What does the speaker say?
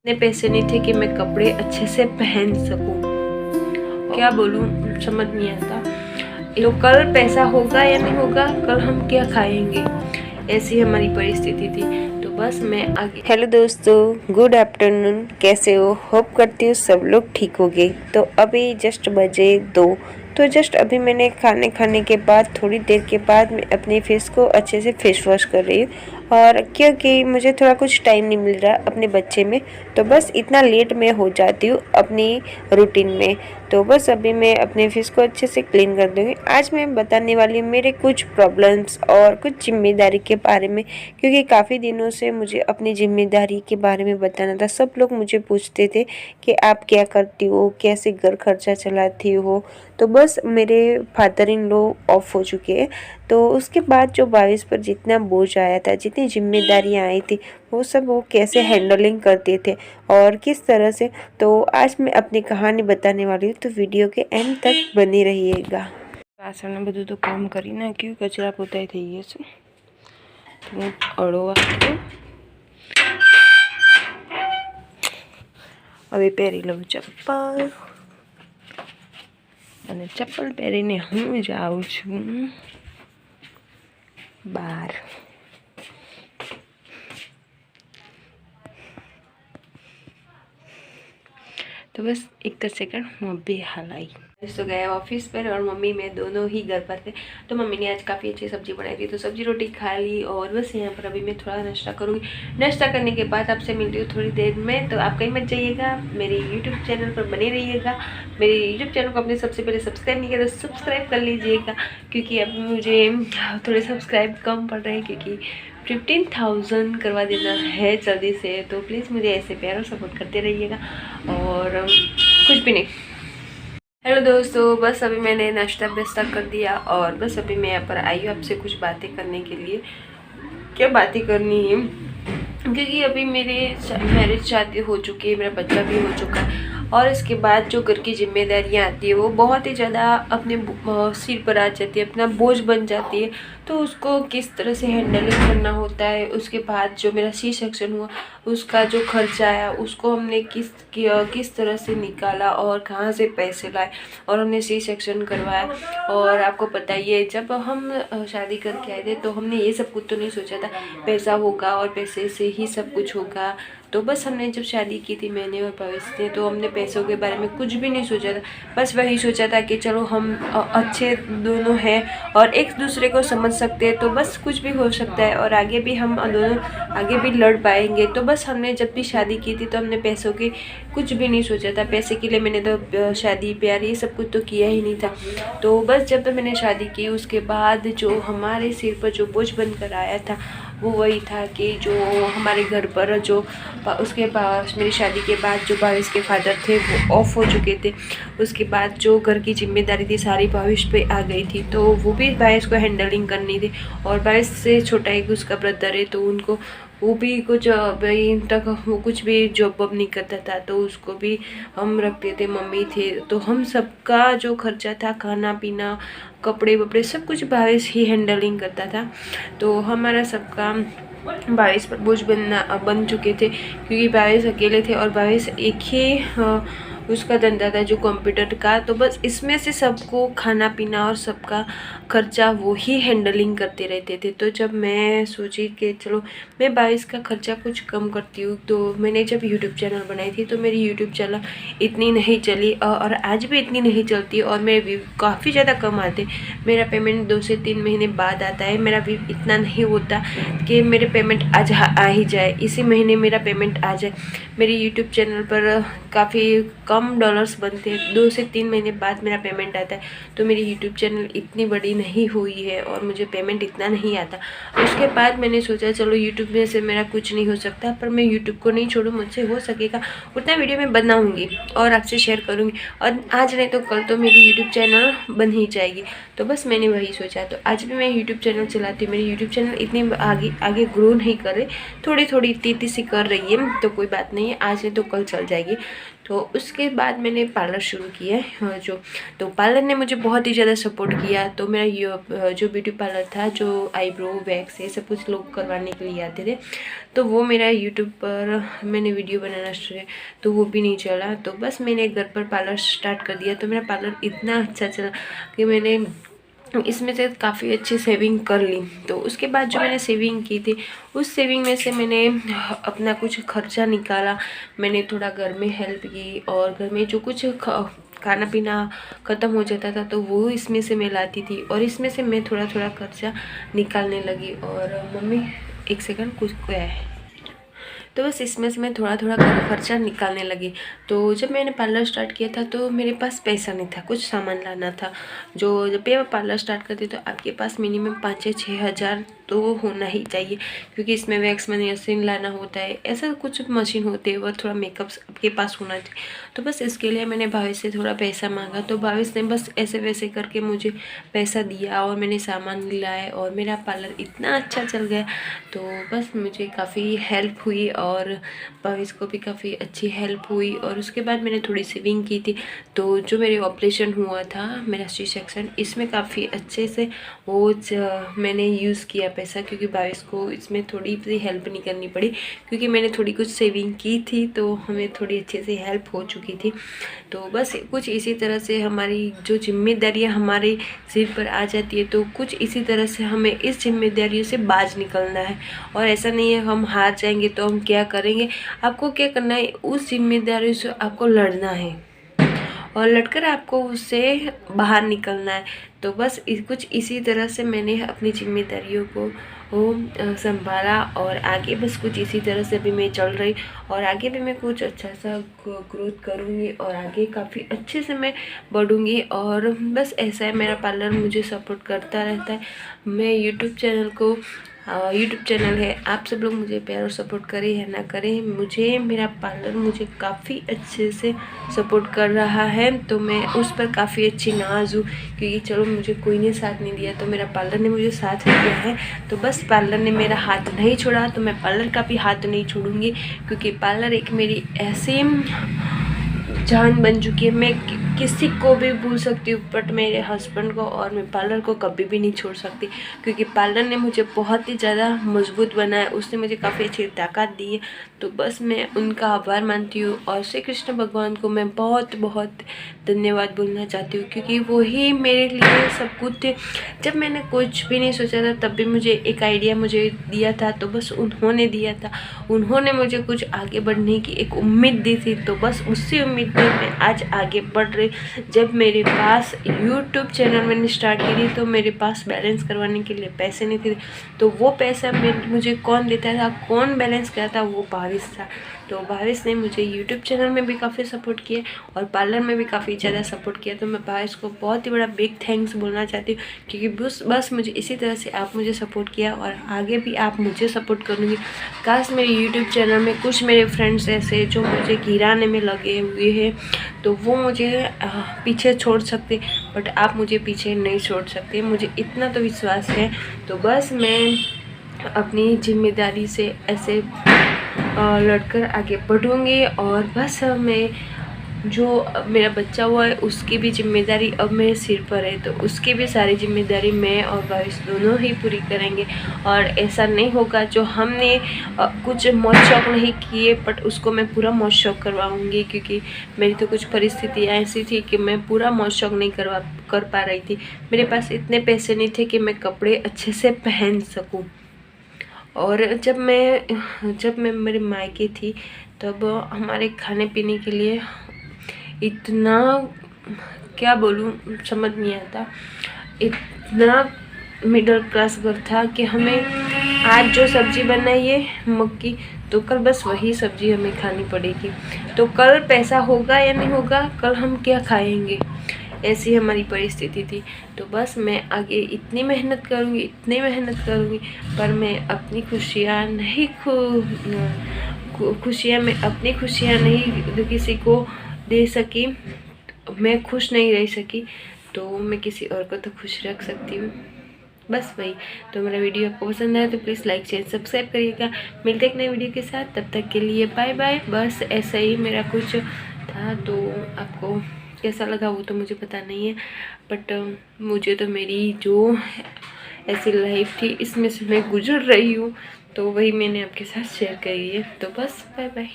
इतने पैसे नहीं थे कि मैं कपड़े अच्छे से पहन सकूं। क्या बोलूं, समझ नहीं आता। तो कल पैसा होगा या नहीं होगा, कल हम क्या खाएंगे, ऐसी हमारी परिस्थिति थी। तो बस मैं आगे। हेलो दोस्तों, गुड आफ्टरनून, कैसे हो? होप करती हूँ सब लोग ठीक होंगे। तो अभी जस्ट बजे 2। तो जस्ट अभी मैंने खाने के बाद थोड़ी देर के बाद मैं अपने फेस को अच्छे से फेस वॉश कर रही हूँ। और क्योंकि मुझे थोड़ा कुछ टाइम नहीं मिल रहा अपने बच्चे में, तो बस इतना लेट मैं हो जाती हूँ अपनी रूटीन में। तो बस अभी मैं अपने फेस को अच्छे से क्लीन कर दूँगी। आज मैं बताने वाली हूँ मेरे कुछ प्रॉब्लम्स और कुछ जिम्मेदारी के बारे में, क्योंकि काफ़ी दिनों से मुझे अपनी जिम्मेदारी के बारे में बताना था। सब लोग मुझे पूछते थे कि आप क्या करती हो, कैसे घर खर्चा चलाती हो। तो बस मेरे फादर इन लॉ ऑफ हो चुके हैं, तो उसके बाद जो 22 पर जितना बोझ आया था, जितनी जिम्मेदारियां आई थी, वो कैसे हैंडलिंग करते थे और किस तरह से। तो आज मैं अपनी कहानी बताने वाली हूँ, तो वीडियो के एंड तक बने रहिएगा। પાછળના બધું તો કામ કરી નાખ્યું, કચરા પોતાઈ થઈ ગયા છે, તો હું અડવા હવે પહેરી લઉં ચપ્પલ, અને ચપ્પલ પહેરીને હું જાઉં છું બહાર। तो बस एक सेकंड, मैं अभी हाल आई। तो गए ऑफिस पर और मम्मी मैं दोनों ही घर पर थे। तो मम्मी ने आज काफ़ी अच्छी सब्जी बनाई थी, तो सब्जी रोटी खा ली। और बस यहाँ पर अभी मैं थोड़ा नाश्ता करूँगी। नाश्ता करने के बाद आपसे मिलती हूँ थोड़ी देर में। तो आप कहीं मत जाइएगा, मेरे यूट्यूब चैनल पर बने रहिएगा। मेरे यूट्यूब चैनल को आपने सबसे पहले सब्सक्राइब नहीं किया तो सब्सक्राइब कर लीजिएगा, क्योंकि अब मुझे थोड़े सब्सक्राइब कम पड़ रहे हैं, क्योंकि 15,000 करवा देना है जल्दी से। तो प्लीज़ मुझे ऐसे प्यार और सपोर्ट करते रहिएगा, और कुछ भी नहीं। हेलो दोस्तों, बस अभी मैंने नाश्ता वाश्ता कर दिया, और बस अभी मैं यहाँ पर आई हूँ आपसे कुछ बातें करने के लिए। क्या बातें करनी है, क्योंकि अभी मेरे मैरिज शादी हो चुकी है, मेरा बच्चा भी हो चुका है, और इसके बाद जो घर की जिम्मेदारियाँ आती है वो बहुत ही ज़्यादा अपने सिर पर आ जाती है, अपना बोझ बन जाती है। तो उसको किस तरह से हैंडलिंग करना होता है। उसके बाद जो मेरा सी सेक्शन हुआ, उसका जो खर्चा आया, उसको हमने किस तरह से निकाला और कहाँ से पैसे लाए, और हमने सी सेक्शन करवाया। और आपको पता ही है, जब हम शादी करके आए थे तो हमने ये सब कुछ तो नहीं सोचा था पैसा होगा और पैसे से ही सब कुछ होगा। तो बस हमने जब शादी की थी, मैंने और भविष्य ने, तो हमने पैसों के बारे में कुछ भी नहीं सोचा था। बस वही सोचा था कि चलो हम अच्छे दोनों हैं और एक दूसरे को समझ सकते हैं, तो बस कुछ भी हो सकता है, और आगे भी हम दोनों आगे भी लड़ पाएंगे। तो बस हमने जब भी शादी की थी तो हमने पैसों के कुछ भी नहीं सोचा था। पैसे के लिए मैंने तो शादी प्यार ये सब कुछ तो किया ही नहीं था। तो बस जब मैंने शादी की, उसके बाद जो हमारे सिर पर जो बोझ बनकर आया था वो वही था कि जो हमारे घर पर जो उसके पास मेरी शादी के बाद जो भावेश के फादर थे वो ऑफ हो चुके थे। उसके बाद जो घर की जिम्मेदारी थी सारी भावेश पे आ गई थी, तो वो भी भावेश को हैंडलिंग करनी थी। और भावेश से छोटा एक उसका ब्रदर है, तो उनको वो भी कुछ भाई तक वो कुछ भी जॉब वॉब नहीं करता था, तो उसको भी हम रखते थे, मम्मी थे। तो हम सबका जो खर्चा था, खाना पीना, कपड़े वपड़े, सब कुछ भावेश ही हैंडलिंग करता था। तो हमारा सबका भावेश पर बोझ बन चुके थे, क्योंकि भावेश अकेले थे और भावेश एक ही उसका धंधा था जो कंप्यूटर का। तो बस इसमें से सबको खाना पीना और सबका खर्चा वो ही हैंडलिंग करते रहते थे। तो जब मैं सोची कि चलो मैं भावेश का खर्चा कुछ कम करती हूँ, तो मैंने जब यूट्यूब चैनल बनाई थी, तो मेरी यूट्यूब चैनल इतनी नहीं चली और आज भी इतनी नहीं चलती, और मेरे व्यू काफ़ी ज़्यादा कम आते। मेरा पेमेंट 2 से 3 महीने बाद आता है। मेरा व्यू इतना नहीं होता कि मेरे पेमेंट आज आ ही जाए, इसी महीने मेरा पेमेंट आ जाए। मेरी यूट्यूब चैनल पर काफ़ी कम डॉलर्स बनते हैं, 2 से 3 महीने बाद मेरा पेमेंट आता है। तो मेरी यूट्यूब चैनल इतनी बड़ी नहीं हुई है और मुझे पेमेंट इतना नहीं आता। उसके बाद मैंने सोचा चलो यूट्यूब में से मेरा कुछ नहीं हो सकता, पर मैं यूट्यूब को नहीं छोड़ूँ, मुझसे हो सकेगा उतना वीडियो मैं बनाऊँगी और आपसे शेयर करूँगी। और आज नहीं तो कल तो मेरी यूट्यूब चैनल बन ही जाएगी। तो बस मैंने वही सोचा। तो आज भी मैं यूट्यूब चैनल चलाती हूँ। मेरी यूट्यूब चैनल इतनी आगे ग्रो नहीं कर रही, थोड़ी इतनी सी कर रही है, तो कोई बात नहीं है, आज नहीं तो कल चल जाएगी। तो उसके उसके बाद मैंने पार्लर शुरू किया है तो पार्लर ने मुझे बहुत ही ज़्यादा सपोर्ट किया। तो मेरा जो ब्यूटी पार्लर था, जो आईब्रो वैक्स ये सब कुछ लोग करवाने के लिए आते थे, तो वो मेरा यूट्यूब पर मैंने वीडियो बनाना शुरू तो वो भी नहीं चला। तो बस मैंने घर पर पार्लर स्टार्ट कर दिया। तो मेरा पार्लर इतना अच्छा चला कि मैंने इसमें से काफ़ी अच्छी सेविंग कर ली। तो उसके बाद जो मैंने सेविंग की थी, उस सेविंग में से मैंने अपना कुछ खर्चा निकाला। मैंने थोड़ा घर में हेल्प की और घर में जो कुछ खाना पीना ख़त्म हो जाता था तो वो इसमें से मैं लाती थी और इसमें से मैं थोड़ा थोड़ा खर्चा निकालने लगी। और मम्मी एक सेकंड, कुछ क्या है, तो बस इसमें से मैं थोड़ा थोड़ा खर्चा निकालने लगी। तो जब मैंने पार्लर स्टार्ट किया था तो मेरे पास पैसा नहीं था, कुछ सामान लाना था। जब भी आप पार्लर स्टार्ट करते तो आपके पास मिनिमम 5 या 6 हज़ार तो होना ही चाहिए, क्योंकि इसमें वैक्स मशीन लाना होता है, ऐसा कुछ मशीन होते हैं, और थोड़ा मेकअप आपके पास होना चाहिए। तो बस इसके लिए मैंने भावेश से थोड़ा पैसा मांगा। तो भावेश ने बस ऐसे वैसे करके मुझे पैसा दिया और मैंने सामान लाया और मेरा पार्लर इतना अच्छा चल गया। तो बस मुझे काफ़ी हेल्प हुई और भावेश को भी काफ़ी अच्छी हेल्प हुई। और उसके बाद मैंने थोड़ी सेविंग की थी। तो जो मेरे ऑपरेशन हुआ था, मेरा सी सेक्शन, इसमें काफ़ी अच्छे से वो मैंने यूज़ किया पैसा, क्योंकि भावेश को इसमें थोड़ी सी हेल्प नहीं करनी पड़ी, क्योंकि मैंने थोड़ी कुछ सेविंग की थी तो हमें थोड़ी अच्छे से हेल्प हो चुकी थी। तो बस कुछ इसी तरह से हमारी जो जिम्मेदारियां हमारे सिर पर आ जाती है, तो कुछ इसी तरह से हमें इस जिम्मेदारियों से बाज निकलना है। और ऐसा नहीं है हम हार जाएंगे तो हम क्या करेंगे, आपको क्या करना है, उस जिम्मेदारियों से आपको लड़ना है और लड़कर आपको उससे बाहर निकलना है। तो बस कुछ इसी तरह से मैंने अपनी जिम्मेदारियों को संभाला और आगे बस कुछ इसी तरह से भी मैं चल रही और आगे भी मैं कुछ अच्छा सा ग्रोथ करूँगी और आगे काफ़ी अच्छे से मैं बढ़ूँगी। और बस ऐसा है, मेरा पार्लर मुझे सपोर्ट करता रहता है। मैं यूट्यूब चैनल है, आप सब लोग मुझे प्यार और सपोर्ट करें या ना करें, मुझे मेरा पार्लर मुझे काफ़ी अच्छे से सपोर्ट कर रहा है। तो मैं उस पर काफ़ी अच्छी नाज हूँ, क्योंकि चलो मुझे कोई ने साथ नहीं दिया तो मेरा पार्लर ने मुझे साथ दिया है। तो बस पार्लर ने मेरा हाथ नहीं छोड़ा तो मैं पार्लर का भी हाथ नहीं छोड़ूंगी, क्योंकि पार्लर एक मेरी ऐसी जान बन चुकी है। मैं किसी को भी भूल सकती हूँ बट मेरे हस्बैंड को और मैं पार्लर को कभी भी नहीं छोड़ सकती, क्योंकि पार्लर ने मुझे बहुत ही ज़्यादा मजबूत बनाया, उसने मुझे काफ़ी अच्छी ताकत दी है। तो बस मैं उनका आभार मानती हूँ और श्री कृष्ण भगवान को मैं बहुत बहुत धन्यवाद बोलना चाहती हूँ, क्योंकि वो ही मेरे लिए सब कुछ थे। जब मैंने कुछ भी नहीं सोचा था तब भी मुझे एक आइडिया मुझे दिया था, तो बस उन्होंने दिया था। उन्होंने मुझे कुछ आगे बढ़ने की एक उम्मीद दी थी, तो बस उसी उम्मीद पर मैं आज आगे बढ़ रही। जब मेरे पास यूट्यूब चैनल मैंने स्टार्ट की थी तो मेरे पास बैलेंस करवाने के लिए पैसे नहीं थे, तो वो पैसा मुझे कौन देता था, कौन बैलेंस करता था, वो भावेश था। तो भावेश ने मुझे यूट्यूब चैनल में भी काफ़ी सपोर्ट किया और पार्लर में भी काफ़ी ज़्यादा सपोर्ट किया। तो मैं भावेश को बहुत ही बड़ा बिग थैंक्स बोलना चाहती हूँ, क्योंकि बस मुझे इसी तरह से आप मुझे सपोर्ट किया और आगे भी आप मुझे सपोर्ट करूँगी। काश मेरे यूट्यूब चैनल में कुछ मेरे फ्रेंड्स ऐसे जो मुझे गिराने में लगे हुए हैं तो वो मुझे पीछे छोड़ सकते, बट आप मुझे पीछे नहीं छोड़ सकते, मुझे इतना तो विश्वास है। तो बस मैं अपनी जिम्मेदारी से ऐसे लड़कर आगे बढ़ूँगी और बस मैं जो मेरा बच्चा हुआ है उसकी भी जिम्मेदारी अब मेरे सिर पर है, तो उसकी भी सारी जिम्मेदारी मैं और भावेश दोनों ही पूरी करेंगे। और ऐसा नहीं होगा जो हमने कुछ मौज शौक नहीं किए बट उसको मैं पूरा मौज शौक करवाऊँगी, क्योंकि मेरी तो कुछ परिस्थितियाँ ऐसी थी कि मैं पूरा मौज शौक नहीं कर पा रही थी। मेरे पास इतने पैसे नहीं थे कि मैं कपड़े अच्छे से पहन सकूँ। और जब मैं मेरे मायके थी तब हमारे खाने पीने के लिए इतना क्या बोलूँ समझ नहीं आता, इतना मिडिल क्लास घर था कि हमें आज जो सब्ज़ी बनाई है मक्की, तो कल बस वही सब्ज़ी हमें खानी पड़ेगी। तो कल पैसा होगा या नहीं होगा, कल हम क्या खाएंगे, ऐसी हमारी परिस्थिति थी। तो बस मैं आगे इतनी मेहनत करूँगी पर मैं अपनी खुशियाँ नहीं किसी को दे सकी, मैं खुश नहीं रह सकी, तो मैं किसी और को तो खुश रख सकती हूँ। बस वही। तो मेरा वीडियो आपको पसंद आया तो प्लीज़ लाइक शेयर सब्सक्राइब करिएगा। मिलते एक नए वीडियो के साथ, तब तक के लिए बाय बाय। बस ऐसा ही मेरा कुछ था, तो आपको कैसा लगा वो तो मुझे पता नहीं है, बट मुझे तो मेरी जो ऐसी लाइफ थी इसमें से मैं गुजर रही हूँ, तो वही मैंने आपके साथ शेयर करी है। तो बस बाय बाय।